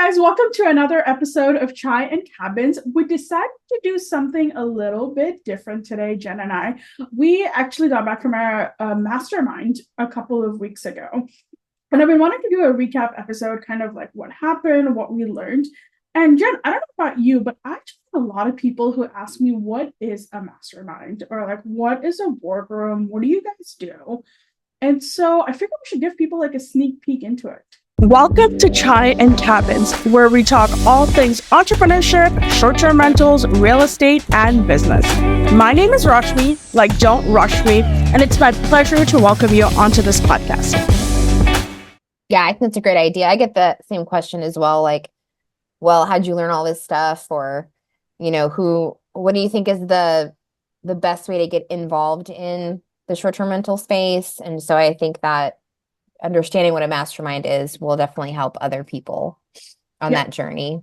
guys, welcome to another episode of Chai and Cabins. We decided to do something a little bit different today, Jen and I. We actually got back from our mastermind a couple of weeks ago. And I've been wanting to do a recap episode, kind of like what happened, what we learned. And Jen, I don't know about you, but I actually have a lot of people who ask me, what is a mastermind? Or like, what is a boardroom? What do you guys do? And so I figured we should give people like a sneak peek into it. Welcome to Chai and Cabins, where we talk all things entrepreneurship, short-term rentals, real estate, and business. My name is Rashmi, like don't rush me, and it's my pleasure to welcome you onto this podcast. Yeah, I think it's a great idea. I get the same question as well, like, well, how'd you learn all this stuff? Or, what do you think is the best way to get involved in the short-term rental space? And so I think that understanding what a mastermind is will definitely help other people on that journey.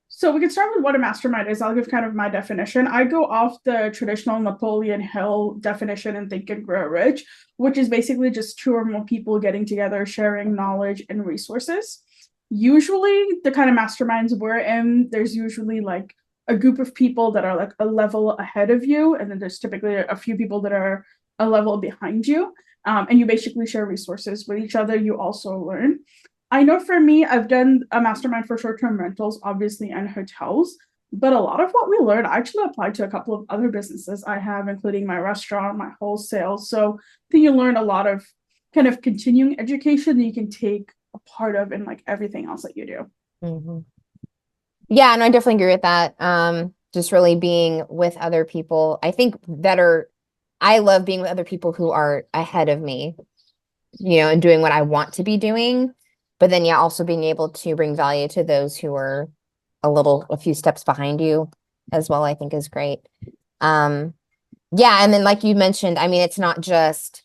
So we can start with what a mastermind is. I'll give kind of my definition. I go off the traditional Napoleon Hill definition in Think and Grow Rich, which is basically just two or more people getting together, sharing knowledge and resources. Usually the kind of masterminds we're in, there's usually like a group of people that are like a level ahead of you. And then there's typically a few people that are a level behind you. And you basically share resources with each other. You also learn. I know for me, I've done a mastermind for short-term rentals, obviously, and hotels. But a lot of what we learned, I actually applied to a couple of other businesses I have, including my restaurant, my wholesale. So I think you learn a lot of kind of continuing education that you can take a part of in like everything else that you do. Mm-hmm. Yeah, and I definitely agree with that. Just really being with other people. I love being with other people who are ahead of me, and doing what I want to be doing. But then, also being able to bring value to those who are a few steps behind you as well, I think is great. And then like you mentioned, I mean, it's not just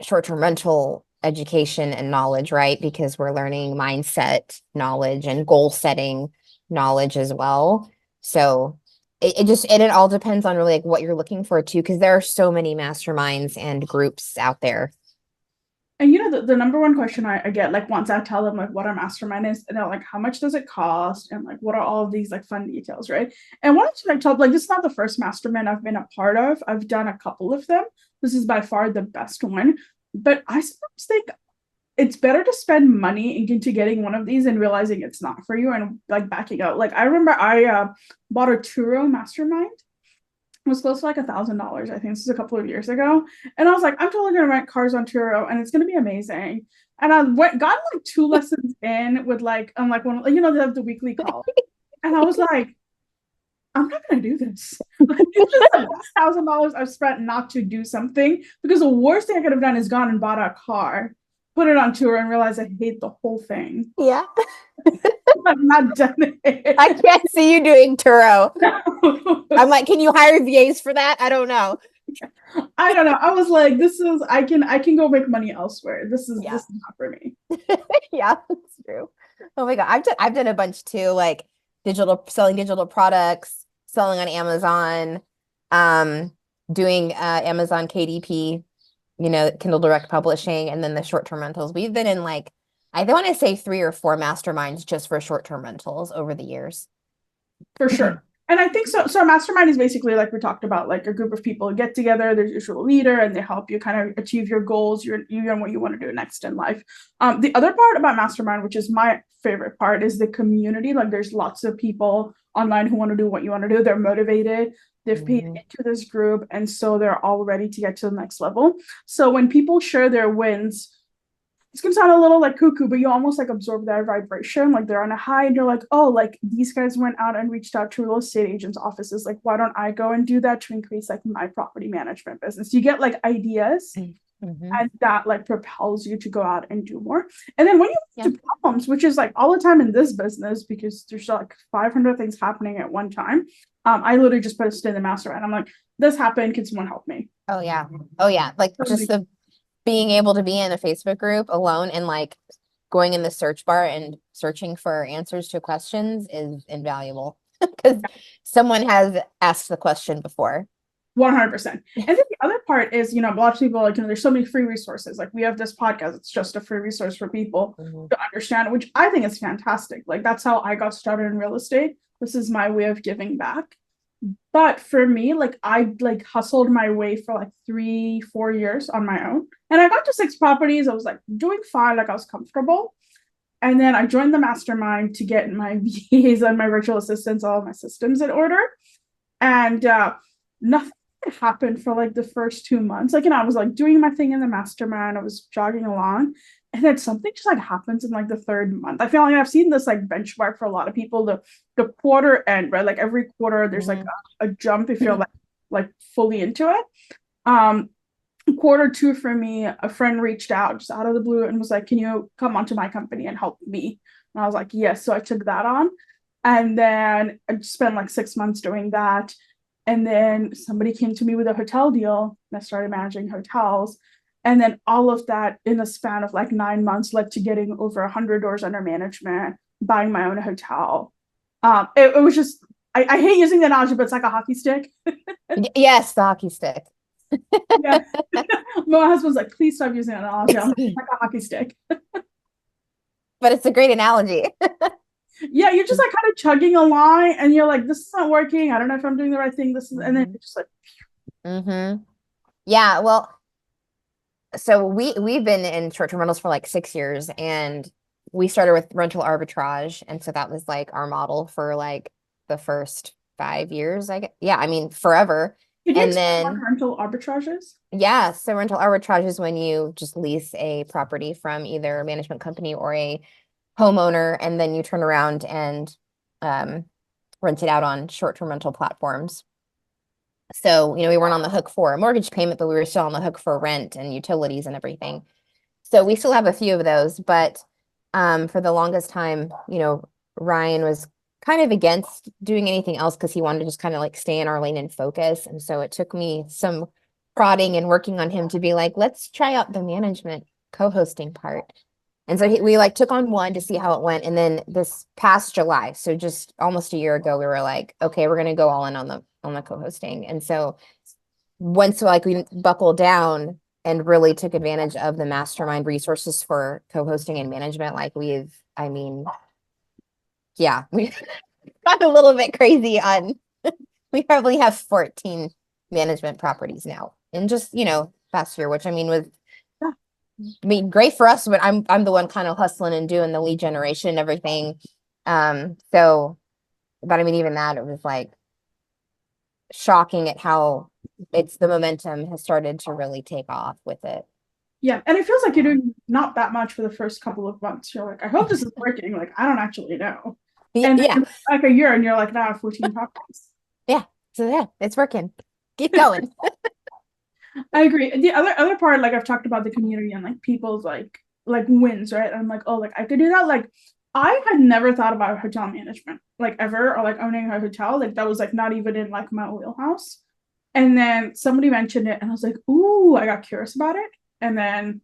short-term rental education and knowledge, right? Because we're learning mindset knowledge and goal setting knowledge as well. So it all depends on really like what you're looking for too, because there are so many masterminds and groups out there. And the number one question I get, like once I tell them like what a mastermind is, and they're like, how much does it cost? And like, what are all of these like fun details, right? And once I told, like, this is not the first mastermind I've been a part of. I've done a couple of them. This is by far the best one. But I sometimes think it's better to spend money into getting one of these and realizing it's not for you and like backing out. Like I remember I bought a Turo mastermind. It was close to like $1,000. I think this is a couple of years ago. And I was like, I'm totally gonna rent cars on Turo and it's gonna be amazing. And I got like 2 lessons in with like, I'm like, when they have the weekly call. And I was like, I'm not gonna do this. Like, it's just the best $1,000 I've spent not to do something, because the worst thing I could have done is gone and bought a car, put it on tour, and realize I hate the whole thing. Yeah. I've not done it. I can't see you doing Turo. I'm like, can you hire VAs for that? I don't know. I don't know. I was like, I can go make money elsewhere. This is not for me. Yeah, that's true. Oh my God. I've done a bunch too, like selling digital products, selling on Amazon, doing Amazon KDP, Kindle Direct Publishing, and then the short-term rentals. We've been in like, I want to say 3 or 4 masterminds just for short-term rentals over the years. For sure. And I think so. So a mastermind is basically, like we talked about, like a group of people get together, there's usually a leader, and they help you kind of achieve your goals, you and what you want to do next in life. The other part about mastermind, which is my favorite part, is the community. Like there's lots of people online who want to do what you want to do. They're motivated. They've paid into this group, and so they're all ready to get to the next level. So when people share their wins, it's gonna sound a little like cuckoo, but you almost like absorb their vibration. Like they're on a high and you're like, oh, like these guys went out and reached out to real estate agents' offices. Like, why don't I go and do that to increase like my property management business? You get like ideas, and that like propels you to go out and do more. And then when you get to problems, which is like all the time in this business, because there's like 500 things happening at one time. I literally just put a in the master and I'm like, this happened. Can someone help me? Oh yeah. Like just the being able to be in a Facebook group alone and like going in the search bar and searching for answers to questions is invaluable because someone has asked the question before. 100%. And then the other part is, a lot of people like, there's so many free resources. Like we have this podcast, it's just a free resource for people to understand, which I think is fantastic. Like that's how I got started in real estate. This is my way of giving back. But for me, like I like hustled my way for like 3-4 years on my own. And I got to 6 properties. I was like doing fine, like I was comfortable. And then I joined the mastermind to get my VAs and my virtual assistants, all of my systems in order. And nothing happened for like the first 2 months. Like, I was like doing my thing in the mastermind. I was jogging along. And then something just like happens in like the 3rd month. I feel like I've seen this like benchmark for a lot of people, the quarter end, right? Like every quarter there's like a jump if you're like fully into it. Quarter 2 for me, a friend reached out just out of the blue and was like, can you come onto my company and help me? And I was like, yes. So I took that on. And then I spent like 6 months doing that. And then somebody came to me with a hotel deal and I started managing hotels. And then all of that in a span of like 9 months led to getting over 100 doors under management, buying my own hotel. It was just, I hate using the analogy, but it's like a hockey stick. Yes, the hockey stick. Yeah. My husband's like, please stop using that analogy. I'm like a hockey stick. But it's a great analogy. Yeah, you're just like kind of chugging along and you're like, this is not working. I don't know if I'm doing the right thing. This is, and then it's just like, Yeah, well, so we've been in short-term rentals for like 6 years, and we started with rental arbitrage, and so that was like our model for like the first 5 years, I guess. Yeah, I mean forever. Can you And explain then what rental arbitrage is? yeah, so rental arbitrage is when you just lease a property from either a management company or a homeowner, and then you turn around and rent it out on short-term rental platforms. So, we weren't on the hook for a mortgage payment, but we were still on the hook for rent and utilities and everything. So we still have a few of those, but for the longest time, Ryan was kind of against doing anything else because he wanted to just kind of like stay in our lane and focus. And so it took me some prodding and working on him to be like, let's try out the management co-hosting part. And so we like took on one to see how it went. And then this past July, so just almost a year ago, we were like, okay, we're going to go all in on the co-hosting. And so once like we buckled down and really took advantage of the mastermind resources for co-hosting and management, like we've got a little bit crazy on, we probably have 14 management properties now in just, past year, which I mean, great for us, but I'm the one kind of hustling and doing the lead generation and everything. But I mean, even that, it was like shocking at how the momentum has started to really take off with it. Yeah, and it feels like you're doing not that much for the first couple of months. You're like, I hope this is working. Like, I don't actually know. And then like a year, and you're like, now I have 14 properties. Yeah, so yeah, it's working. Keep going. I agree. The other part, like I've talked about the community and like people's like wins, right? And I'm like, oh, like I could do that. Like I had never thought about hotel management, like ever, or like owning a hotel. Like that was like not even in like my wheelhouse. And then somebody mentioned it, and I was like, ooh, I got curious about it. And then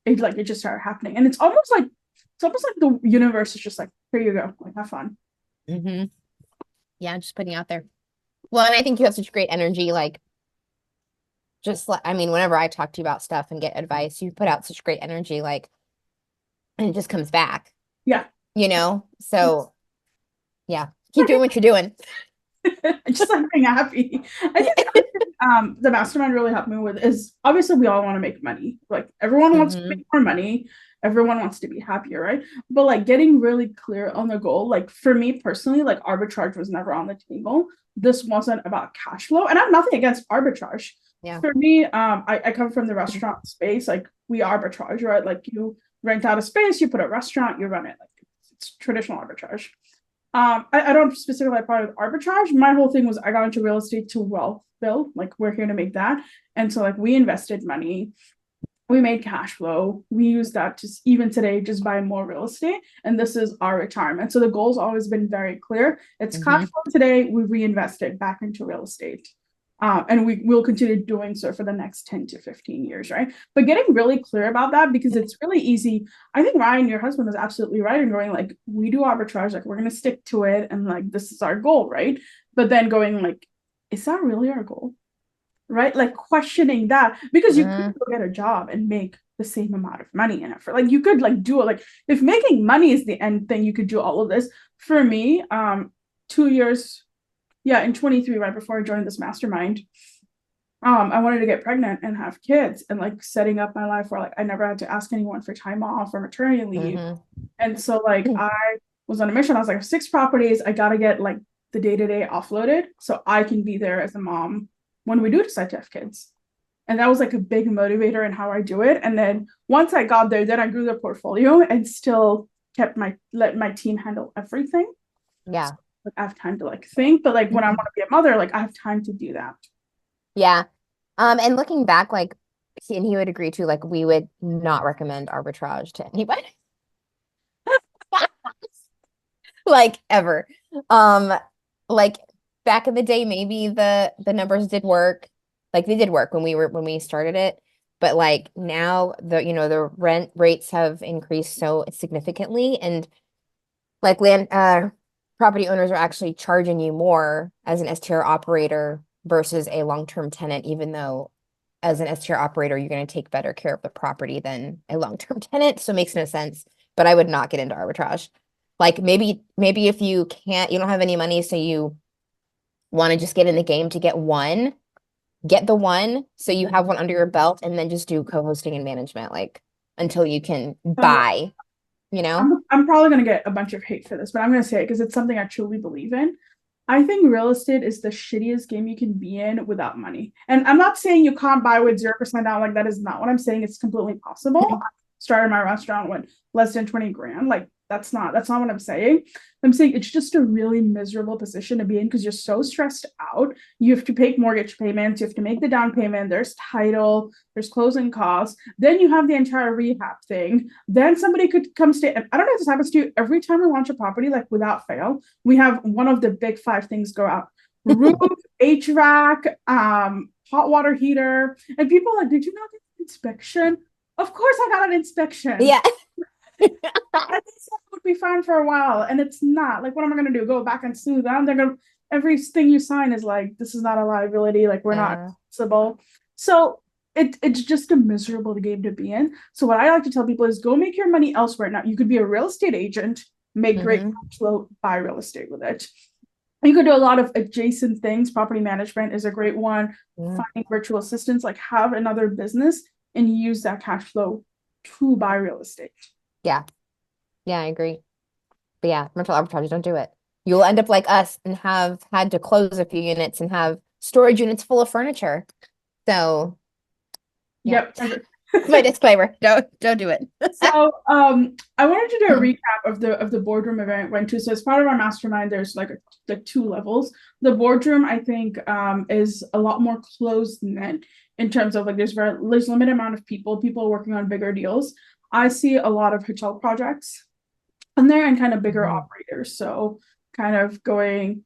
it just started happening. And it's almost like the universe is just like, here you go, like have fun. Yeah, just putting out there. Well, and I think you have such great energy, like just like, I mean, whenever I talk to you about stuff and get advice, you put out such great energy, like, and it just comes back. Yeah. So yeah, keep doing what you're doing. Just like being happy. I think the mastermind really helped me with is obviously we all want to make money. Like everyone wants to make more money. Everyone wants to be happier, right? But like getting really clear on the goal, like for me personally, like arbitrage was never on the table. This wasn't about cash flow. And I have nothing against arbitrage. Yeah. For me, I come from the restaurant space. Like we arbitrage, right? Like you rent out a space, you put a restaurant, you run it. Like it's traditional arbitrage. I don't specifically like part of arbitrage. My whole thing was I got into real estate to wealth build. Like we're here to make that. And so like we invested money, we made cash flow. We use that to even today just buy more real estate. And this is our retirement. So the goal's always been very clear. It's cash flow today. We reinvest it back into real estate. And we will continue doing so for the next 10 to 15 years, right? But getting really clear about that, because it's really easy. I think Ryan, your husband, is absolutely right in going like, we do arbitrage, like we're going to stick to it. And like, this is our goal, right? But then going like, is that really our goal? right? Like questioning that, because you Mhm. could go get a job and make the same amount of money in it. For like you could like do it, like if making money is the end thing, you could do all of this. For me, 2 years, yeah, in 23, right before I joined this mastermind, I wanted to get pregnant and have kids, and like setting up my life where like I never had to ask anyone for time off or maternity leave. Mhm. And so like I was on a mission. I was like, 6 properties, I gotta get like the day-to-day offloaded so I can be there as a mom when we do decide to have kids. And that was like a big motivator in how I do it. And then once I got there, then I grew the portfolio and still kept let my team handle everything. Yeah. Like I have time to like think, but like when I want to be a mother, like I have time to do that. Yeah. And looking back, like, and he would agree too, like, we would not recommend arbitrage to anybody. Like ever. Um, like back in the day, maybe the numbers did work. Like they did work when we started it. But like now the rent rates have increased so significantly, and like property owners are actually charging you more as an STR operator versus a long-term tenant, even though as an STR operator, you're going to take better care of the property than a long-term tenant. So it makes no sense. But I would not get into arbitrage. Like maybe if you don't have any money, so you want to just get in the game to get the one so you have one under your belt, and then just do co-hosting and management like until you can So buy, you know? I'm probably gonna get a bunch of hate for this, but I'm gonna say it because it's something I truly believe in. I think real estate is the shittiest game you can be in without money. And I'm not saying you can't buy with 0% down. Like that is not what I'm saying. It's completely possible. I started my restaurant with less than 20 grand. Like that's not what I'm saying. I'm saying it's just a really miserable position to be in because you're so stressed out. You have to pay mortgage payments, you have to make the down payment, there's title, there's closing costs, then you have the entire rehab thing. Then somebody could come stay. I don't know if this happens to you every time we launch a property, like without fail we have one of the big 5 things go out: roof, HVAC, hot water heater. And people are like, did you not get an inspection? Of course I got an inspection. Yeah. I think that would be fine for a while. And it's not. Like, what am I gonna do? Go back and sue them? They're gonna everything you sign is like, this is not a liability, like we're not responsible. So it's just a miserable game to be in. So what I like to tell people is go make your money elsewhere. Now you could be a real estate agent, make great cash flow, buy real estate with it. You could do a lot of adjacent things. Property management is a great one. Finding virtual assistants, like have another business and use that cash flow to buy real estate. Yeah. Yeah, I agree. But yeah, rental arbitrage, don't do it. You'll end up like us and have had to close a few units and have storage units full of furniture. So yeah. Yep. My disclaimer. Don't do it. So I wanted to do a recap of the boardroom event I went to. So as part of our mastermind, there's like 2 levels. The boardroom, I think, is a lot more closed knit in terms of like there's limited amount of people working on bigger deals. I see a lot of hotel projects in there and kind of bigger operators. So kind of going,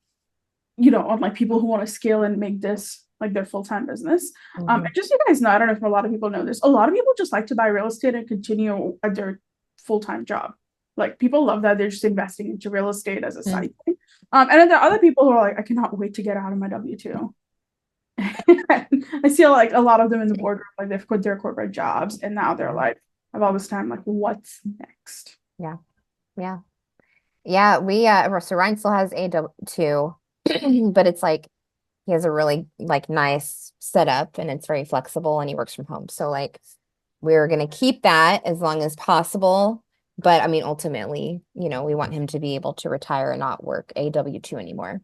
on like people who want to scale and make this like their full-time business. And just so you guys know, I don't know if a lot of people know this, a lot of people just like to buy real estate and continue at their full-time job. Like people love that they're just investing into real estate as a side thing. And then there are other people who are like, I cannot wait to get out of my W-2. I see like a lot of them in the boardroom, like they've quit their corporate jobs and now they're like, I have all this time, like what's next? Yeah. We so Ryan still has a W-2, but it's like he has a really like nice setup and it's very flexible and he works from home. So like we're gonna keep that as long as possible. But I mean, ultimately, we want him to be able to retire and not work a W-2 anymore.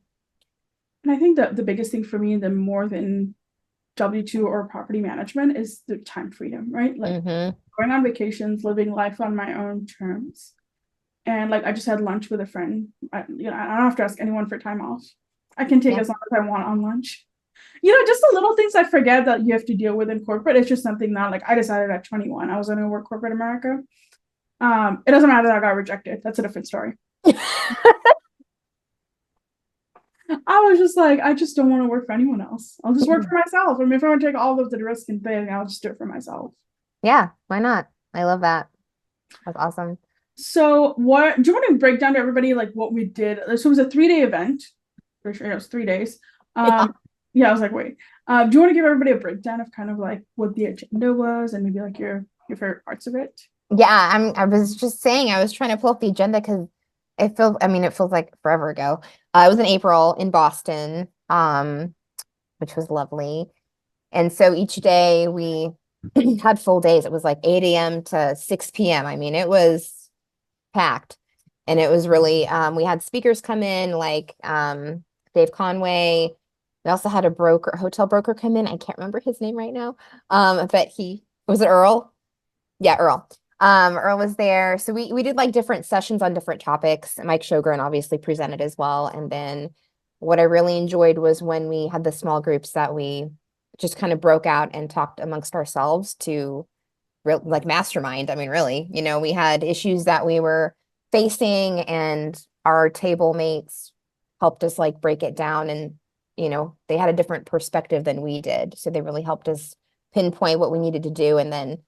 And I think that the biggest thing for me, the more than W-2 or property management, is the time freedom, right? Like going on vacations, living life on my own terms. And like I just had lunch with a friend. I don't have to ask anyone for time off. I can take as long as I want on lunch. Just the little things I forget that you have to deal with in corporate. It's just something that like I decided at 21 I was going to work corporate America. It doesn't matter that I got rejected. That's a different story. I was just like, I just don't want to work for anyone else. I'll just work for myself. I mean, if I want to take all of the risk and thing, I'll just do it for myself. Yeah, why not? I love that. That's awesome. So what do you want to break down to everybody like what we did? So it was a 3-day event. For sure, it was 3 days. Yeah, I was like, wait. Do you want to give everybody a breakdown of kind of like what the agenda was and maybe like your favorite parts of it? Yeah, I was just saying, I was trying to pull up the agenda because it feels like forever ago. It was in April in Boston, which was lovely. And so each day we had full days. It was like 8 a.m. to 6 p.m. I mean, it was packed. And it was really, we had speakers come in like Dave Conway. We also had hotel broker come in. I can't remember his name right now. But was it Earl? Yeah, Earl. Earl was there. So we did like different sessions on different topics. Mike Sjogren obviously presented as well. And then what I really enjoyed was when we had the small groups that we just kind of broke out and talked amongst ourselves to like mastermind. I mean, really, we had issues that we were facing and our table mates helped us like break it down, and they had a different perspective than we did. So they really helped us pinpoint what we needed to do, and then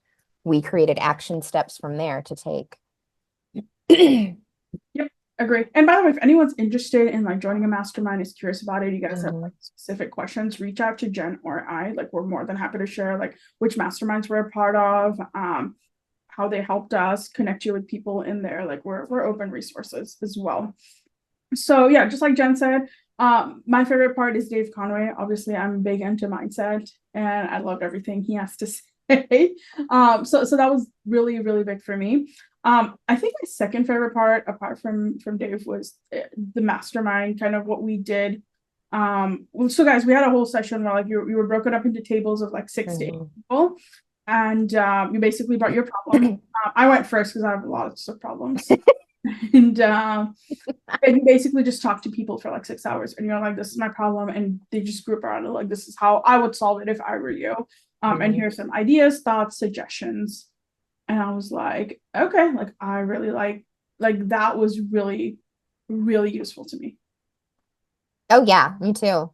we created action steps from there to take. Yep, agree. And by the way, if anyone's interested in like joining a mastermind, is curious about it, you guys have like specific questions, reach out to Jen or I. Like we're more than happy to share like which masterminds we're a part of, how they helped us, connect you with people in there. Like we're open resources as well. So yeah, just like Jen said, my favorite part is Dave Conway. Obviously, I'm big into mindset and I loved everything he has to say. So that was really, really big for me. I think my second favorite part, apart from Dave, was the mastermind, kind of what we did. So guys, we had a whole session where like you were broken up into tables of like 6 to 8 people, and you basically brought your problem. I went first because I have lots of problems. And you basically just talk to people for like 6 hours, and you're like, this is my problem, and they just group around it like, this is how I would solve it if I were you. And here's some ideas, thoughts, suggestions. And I was like, okay, like I really like that was really, really useful to me. Oh yeah, me too.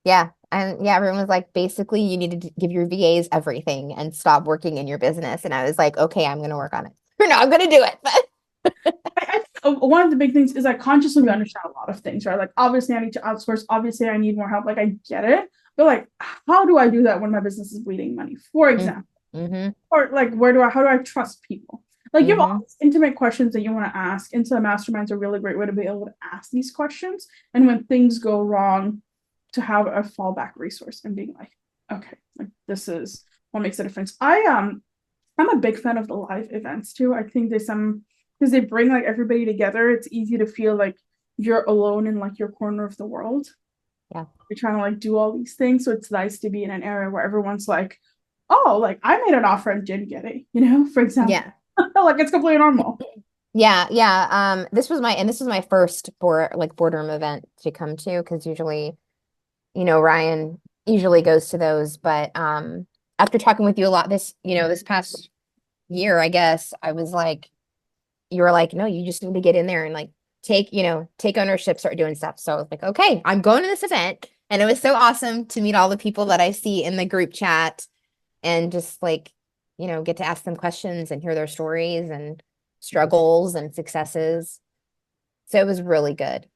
Yeah. And yeah, everyone was like, basically you need to give your VAs everything and stop working in your business. And I was like, okay, I'm going to work on it. Or no, I'm going to do it. One of the big things is I consciously understand a lot of things, right? Like obviously I need to outsource, obviously I need more help. Like I get it, but like, how do I do that when my business is bleeding money, for example? Or like, how do I trust people? Like you have all these intimate questions that you want to ask. And so masterminds are a really great way to be able to ask these questions. And when things go wrong, to have a fallback resource and being like, okay, like this is what makes a difference. I'm a big fan of the live events too. I think because they bring like everybody together. It's easy to feel like you're alone in like your corner of the world. Yeah. You're trying to like do all these things. So it's nice to be in an area where everyone's like, oh, like I made an offer and didn't get it, for example. Yeah. Like it's completely normal. Yeah. Yeah. This was my first boardroom event to come to, because usually, Ryan usually goes to those, but after talking with you a lot this past year, I guess, I was like, you were like, no, you just need to get in there and like take ownership, start doing stuff. So I was like, okay, I'm going to this event. And it was so awesome to meet all the people that I see in the group chat and just like, get to ask them questions and hear their stories and struggles and successes. So it was really good.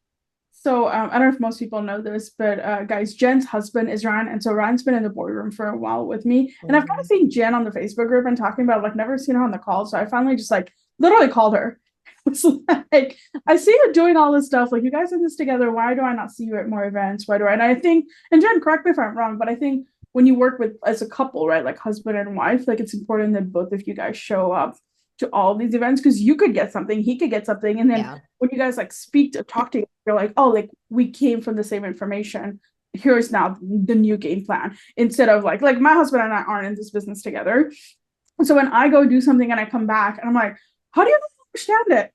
So I don't know if most people know this, but guys, Jen's husband is Ryan, and so Ryan's been in the boardroom for a while with me, and I've kind of seen Jen on the Facebook group and talking about like never seen her on the call. So I finally just like literally called her. It's like, I see you doing all this stuff. Like you guys are in this together. Why do I not see you at more events? Why do I? And I think, and Jen, correct me if I'm wrong, but I think when you work with as a couple, right, like husband and wife, like it's important that both of you guys show up to all these events, because you could get something, he could get something, and then when you guys like talk to, you're like, oh, like we came from the same information. Here's now the new game plan, instead of like my husband and I aren't in this business together. So when I go do something and I come back and I'm like, how do you understand it?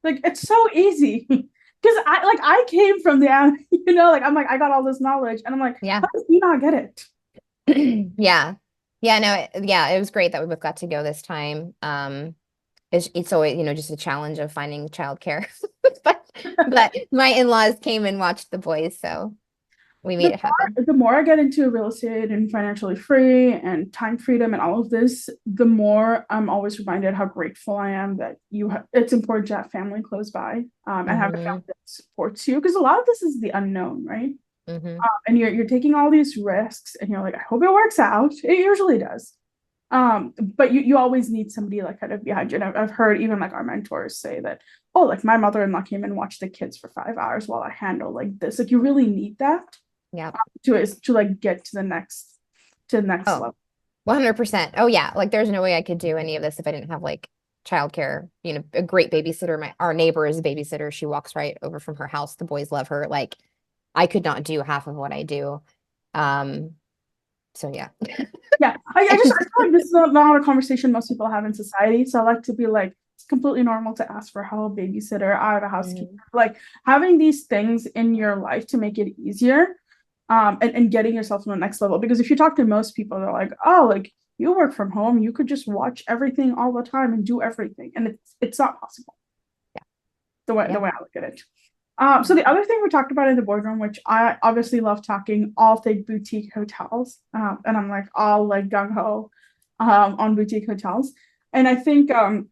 Like it's so easy. Because I came from the like I'm like, I got all this knowledge, and I'm like, yeah, how do you not get it? Yeah. No, it was great that we both got to go this time. It's always, just a challenge of finding childcare. but my in-laws came and watched the boys, so we made it happen. The more I get into real estate and financially free and time freedom and all of this, the more I'm always reminded how grateful I am that it's important to have family close by, and have a family that supports you, because a lot of this is the unknown, right? Mm-hmm. And you're taking all these risks, and you're like, I hope it works out. It usually does. But you always need somebody like kind of behind you. And I've heard even like our mentors say that, oh, like my mother-in-law came and watched the kids for 5 hours while I handle like this. Like you really need that Yeah. to like get to the next Oh, level. 100%. Oh yeah. Like there's no way I could do any of this if I didn't have like childcare, a great babysitter. Our neighbor is a babysitter. She walks right over from her house. The boys love her. Like I could not do half of what I do. So yeah. Yeah, I feel like this is not a conversation most people have in society. So I like to be like, it's completely normal to ask for help, babysitter, I have a housekeeper. Like having these things in your life to make it easier, and getting yourself to the next level. Because if you talk to most people, they're like, oh, like you work from home, you could just watch everything all the time and do everything, and it's not possible. Yeah. The way I look at it. So the other thing we talked about in the boardroom, which I obviously love talking, all think boutique hotels, and I'm like all like gung ho, on boutique hotels, and I think there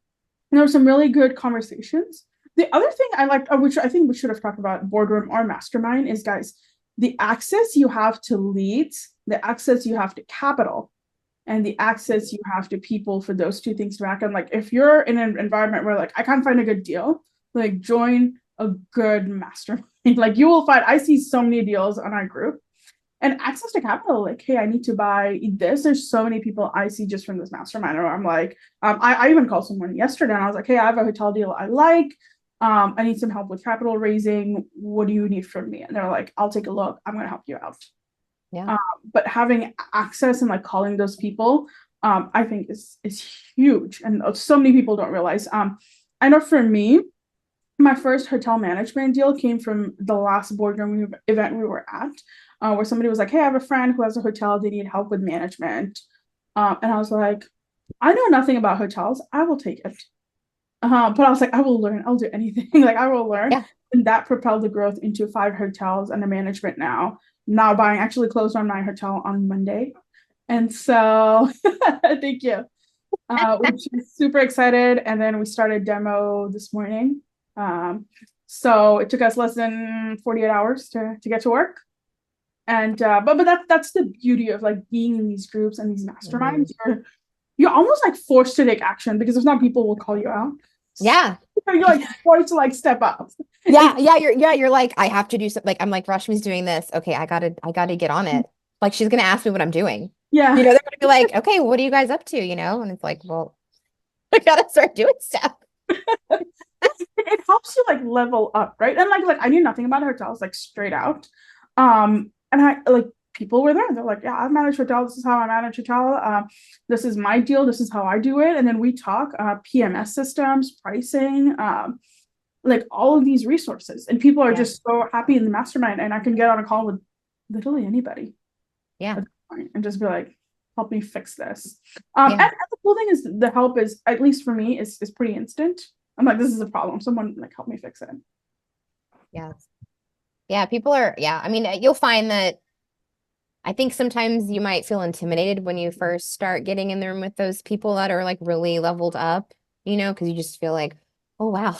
were some really good conversations. The other thing I liked, which I think we should have talked about boardroom or mastermind, is guys, the access you have to leads, the access you have to capital, and the access you have to people for those two things to happen. Like if you're in an environment where like I can't find a good deal, like join a good mastermind. Like you will find, I see so many deals on our group, and access to capital. Like, hey, I need to buy this. There's so many people I see just from this mastermind. Or I'm like, I even called someone yesterday, and I was like, hey, I have a hotel deal I like. I need some help with capital raising. What do you need from me? And they're like, I'll take a look. I'm going to help you out. Yeah. But having access and like calling those people, I think is huge, and so many people don't realize. I know for me, my first hotel management deal came from the last boardroom event we were at, where somebody was like, hey, I have a friend who has a hotel, they need help with management. And I was like, I know nothing about hotels, I will take it. But I was like, I will learn, I'll do anything. Like I will learn. Yeah. And that propelled the growth into 5 hotels under management now. Now buying, actually closed on my hotel on Monday. And so thank you. Which is super excited. And then we started demo this morning. So it took us less than 48 hours to get to work. And but that's the beauty of like being in these groups and these masterminds. You're almost like forced to take action, because if not, people will call you out. Yeah. So you're like forced to like step up. You're like, I have to do something. Like I'm like, Rashmi's doing this. Okay, I gotta get on it. Like she's gonna ask me what I'm doing. Yeah. They're gonna be like, okay, what are you guys up to? And it's like, well, I gotta start doing stuff. It helps you like level up, right? And like I knew nothing about hotels, like straight out. And I like people were there. They're like, yeah, I've managed hotel. This is how I manage hotel. This is my deal. This is how I do it. And then we talk PMS systems, pricing, like all of these resources. And people are just so happy in the mastermind. And I can get on a call with literally anybody. Yeah. And just be like, help me fix this. And the cool thing is the help is, at least for me, is pretty instant. I'm like, this is a problem. Someone like help me fix it. Yeah. Yeah. People are, I mean, you'll find that I think sometimes you might feel intimidated when you first start getting in the room with those people that are like really leveled up, because you just feel like, oh, wow.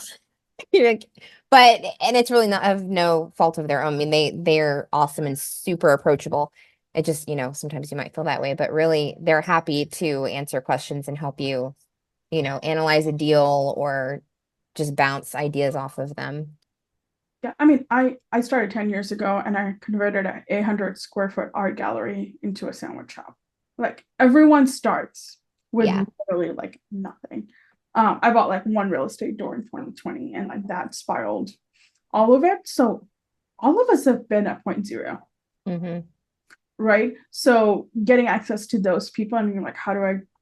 And it's really not of no fault of their own. I mean, they're awesome and super approachable. It just, sometimes you might feel that way, but really they're happy to answer questions and help you, analyze a deal or just bounce ideas off of them. Yeah, I mean, I started 10 years ago, and I converted a 800 square foot art gallery into a sandwich shop. Like everyone starts with literally like nothing. I bought like one real estate door in 2020, and like that spiraled all of it. So all of us have been at point zero. Right? So getting access to those people and being like,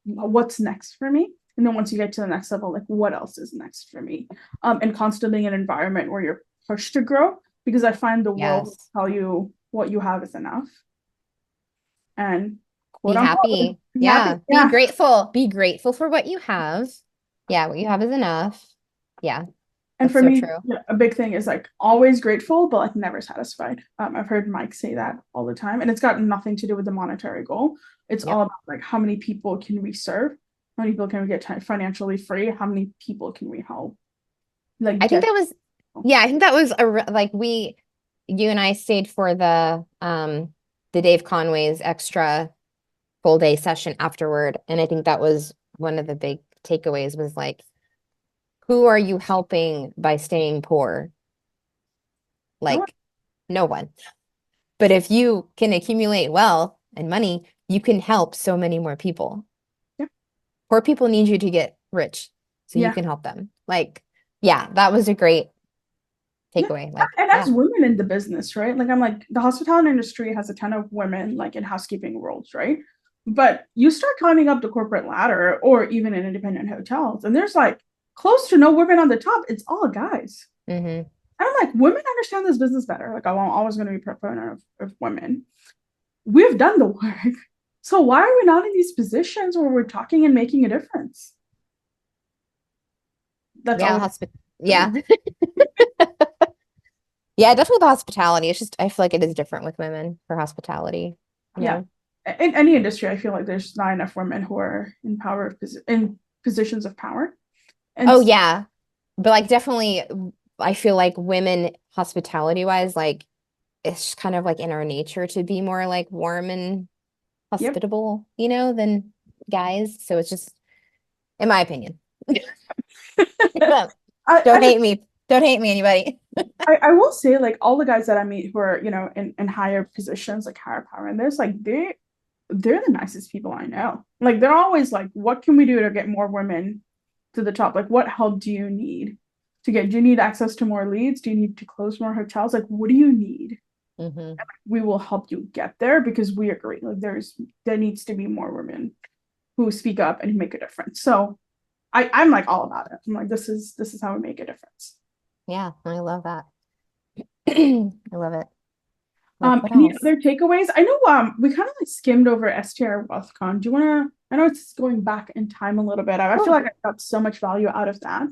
what's next for me? And then once you get to the next level, like what else is next for me? And constantly in an environment where you're pushed to grow, because I find the world will tell you what you have is enough. And be happy. Be grateful. Be grateful for what you have. Yeah, what you have is enough. Yeah. And for me, a big thing is like always grateful, but like never satisfied. I've heard Mike say that all the time, and it's got nothing to do with the monetary goal. It's all about like how many people can we serve, how many people can we get financially free, how many people can we help. Like I think that was you and I stayed for the Dave Conway's extra full day session afterward. And I think that was one of the big takeaways was like, who are you helping by staying poor? Like, no one. But if you can accumulate wealth and money, you can help so many more people. Yeah. Poor people need you to get rich, so you can help them. Like, yeah, that was a great takeaway. Like, and as women in the business, right? Like, I'm like, the hospitality industry has a ton of women, like in housekeeping roles, right? But you start climbing up the corporate ladder, or even in independent hotels, and there's like close to no women on the top. It's all guys. mm-hmm. And I'm like, women understand this business better. Like, I'm always going to be proponent of women. We've done the work. So why are we not in these positions where we're talking and making a difference? That's all. Yeah. Yeah, definitely the hospitality. It's just, I feel like it is different with women for hospitality. Yeah. In any industry, I feel like there's not enough women who are in positions of power. And yeah. But like, definitely, I feel like women hospitality wise, like it's kind of like in our nature to be more like warm and hospitable, than guys. So it's just, in my opinion. Don't hate me. Don't hate me, anybody. I will say, like, all the guys that I meet who are, in higher positions, like higher power, and there's like they're the nicest people I know. Like, they're always like, what can we do to get more women to the top? Like, what help do you need do you need access to more leads? Do you need to close more hotels? Like, what do you need? Mm-hmm. We will help you get there, because we agree, like, there needs to be more women who speak up and make a difference. So I'm like all about it. I'm like, this is how we make a difference. Yeah, I love that. I love it. Any other takeaways? I know we kind of like skimmed over STR WealthCon. Do you want to? I know it's going back in time a little bit. I feel like I got so much value out of that.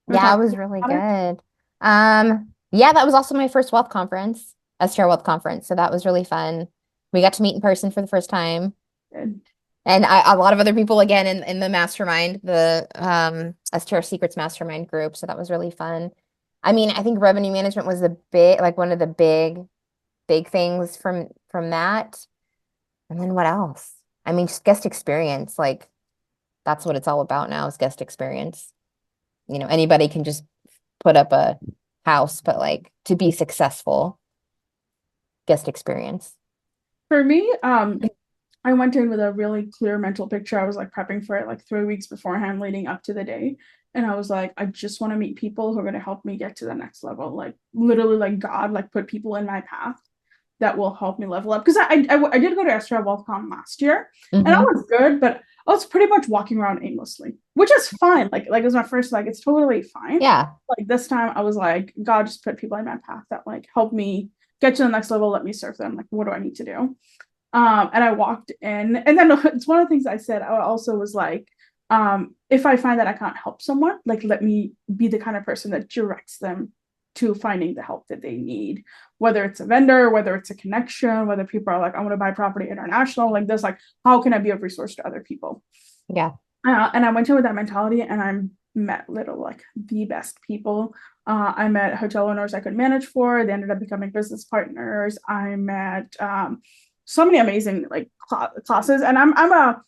Yeah, it was really good. Yeah, that was also my first wealth conference, STR Wealth Conference. So that was really fun. We got to meet in person for the first time. Good. And a lot of other people again in the mastermind, the STR Secrets Mastermind group. So that was really fun. I mean, I think revenue management was one of the big things from that. And then what else? I mean, just guest experience. Like, that's what it's all about now, is guest experience. Anybody can just put up a house, but like, to be successful, guest experience. For me, I went in with a really clear mental picture. I was like prepping for it like 3 weeks beforehand, leading up to the day. And I was like, I just want to meet people who are going to help me get to the next level. Like, literally, like, God, like, put people in my path that will help me level up. Because I did go to STR WealthCon last year, and I was good, but I was pretty much walking around aimlessly, which is fine. Like it was my first, like, it's totally fine. Yeah. Like, this time I was like, God just put people in my path that like help me get to the next level, let me serve them. Like, what do I need to do? And I walked in, and then it's one of the things I said. I also was like, if I find that I can't help someone, like, let me be the kind of person that directs them to finding the help that they need, whether it's a vendor, whether it's a connection, whether people are like, I want to buy property international, like this, like, how can I be of resource to other people? Yeah. And I went in with that mentality, and I met like the best people. I met hotel owners I could manage for. They ended up becoming business partners. I met so many amazing like classes, and I'm a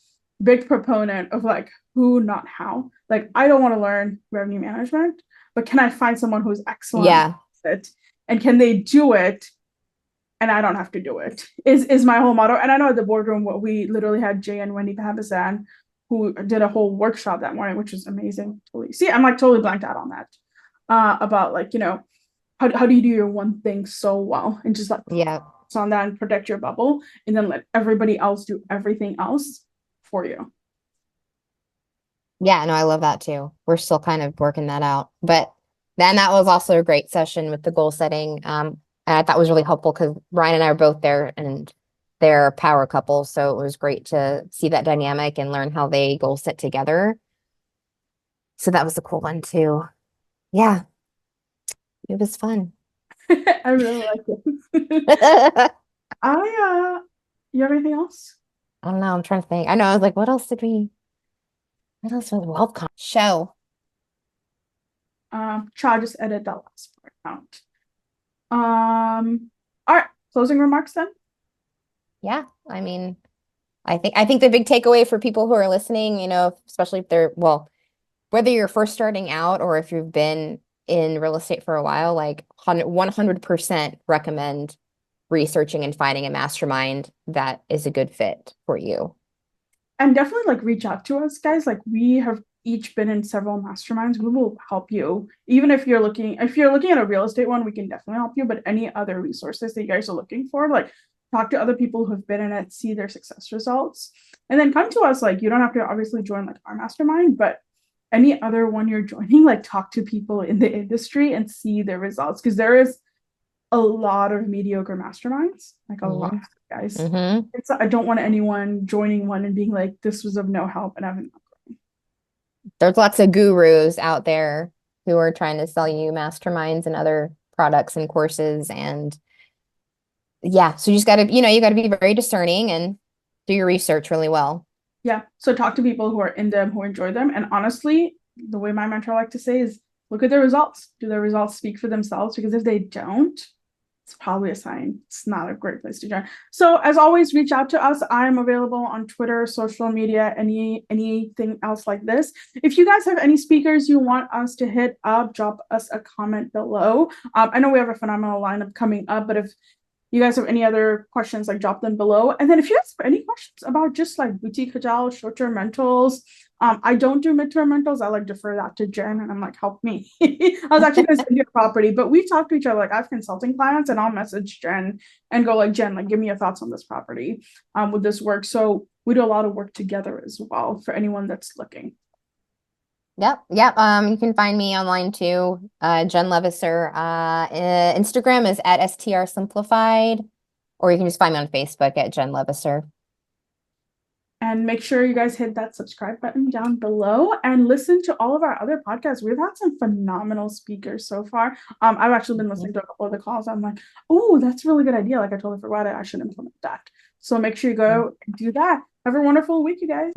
big proponent of like who, not how. Like, I don't want to learn revenue management, but can I find someone who's excellent at it, and can they do it, and I don't have to do it, is my whole motto. And I know at the boardroom, what we literally had Jay and Wendy Papasan, who did a whole workshop that morning, which was amazing. See, I'm like totally blanked out on that. About like, how do you do your one thing so well, and just like focus on that and protect your bubble, and then let everybody else do everything else for you. Yeah, no, I love that too. We're still kind of working that out. But then that was also a great session with the goal setting. And I thought was really helpful because Ryan and I are both there, and they're a power couple. So it was great to see that dynamic and learn how they goal set together. So that was a cool one too. Yeah, it was fun. I really like it. You have anything else? I don't know. I'm trying to think. I know. I was like, what else was WealthCon show? Try just edit that last part out. All right, closing remarks then. Yeah, I mean, I think the big takeaway for people who are listening, especially if they're, well, whether you're first starting out or if you've been in real estate for a while, like 100% recommend researching and finding a mastermind that is a good fit for you. And definitely like reach out to us, guys. Like we have each been in several masterminds. We will help you. Even if you're looking at a real estate one, we can definitely help you. But any other resources that you guys are looking for, like talk to other people who've been in it, see their success results, and then come to us. Like you don't have to obviously join like our mastermind, but any other one you're joining, like talk to people in the industry and see their results. Because there is a lot of mediocre masterminds, like a lot, guys. Mm-hmm. I don't want anyone joining one and being like, this was of no help and having. There's lots of gurus out there who are trying to sell you masterminds and other products and courses. And yeah, so you just got to, you got to be very discerning and do your research really well. Yeah. So talk to people who are in them, who enjoy them. And honestly, the way my mentor like to say is look at their results. Do their results speak for themselves? Because if they don't, it's probably a sign it's not a great place to join. So as always, reach out to us. I'm available on Twitter, social media, anything else like this. If you guys have any speakers you want us to hit up, drop us a comment below. I know we have a phenomenal lineup coming up, but if you guys have any other questions, like drop them below. And then if you guys have any questions about just like boutique hotels, short-term rentals, I don't do midterm rentals. I like defer that to Jen, and I'm like, help me. I was actually going to send you a property, but we talk to each other. Like I have consulting clients, and I'll message Jen and go like, Jen, like give me your thoughts on this property. Would this work? So we do a lot of work together as well for anyone that's looking. Yep. Yep. You can find me online too. Jen LeViseur. Instagram is at STR Simplified, or you can just find me on Facebook at Jen LeViseur. And make sure you guys hit that subscribe button down below and listen to all of our other podcasts. We've had some phenomenal speakers so far. I've actually been listening to a couple of the calls. I'm like, oh, that's a really good idea. Like I totally forgot it. I should implement that. So make sure you go do that. Have a wonderful week, you guys.